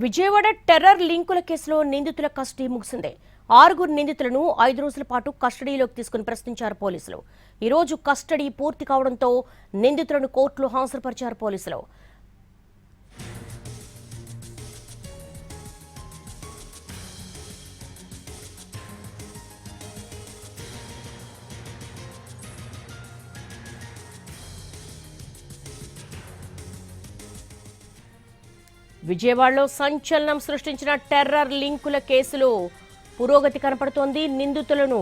Vijayawada terror లింకుల కేసులో నిందితుల కస్టడీ ముగిసింది. 6 నిందితులను 5 రోజుల పాటు కస్టడీలోకి తీసుకుని ప్రశ్నించారు పోలీసులు. ఈ రోజు కస్టడీ పూర్తి కావడంతో నిందితులను కోర్టులో హాజరుపరిచారు పోలీసులు. విజయవాడలో సంచలనం సృష్టించిన టెర్రర్ లింకుల కేసులో పురోగతి కనపడుతోంది. నిందితులను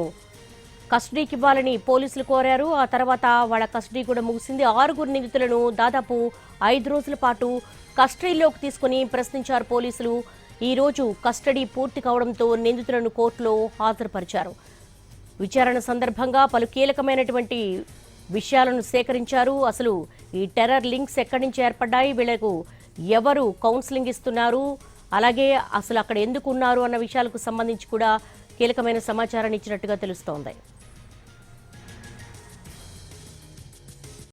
కస్టడీకి ఇవ్వాలని పోలీసులు కోరారు. ఆ తర్వాత వాళ్ళ కస్టడీ కూడా ముగిసింది. 6 నిందితులను దాదాపు 5 రోజుల పాటు కస్టడీలోకి తీసుకుని ప్రశ్నించారు పోలీసులు. ఈ రోజు కస్టడీ పూర్తి కావడంతో నిందితులను కోర్టులో హాజరుపరిచారు. విచారణ సందర్భంగా పలు కీలకమైనటువంటి విషయాలను సేకరించారు. అసలు ఈ టెర్రర్ లింక్స్ ఎక్కడి నుంచి ఏర్పడ్డాయి, వీళ్లకు ఎవరు కౌన్సిలింగ్ ఇస్తున్నారు, అలాగే అసలు అక్కడ ఎందుకు ఉన్నారు అన్న విషయాలకు సంబంధించి కూడా కీలకమైన సమాచారాన్ని ఇచ్చినట్టుగా తెలుస్తోంది.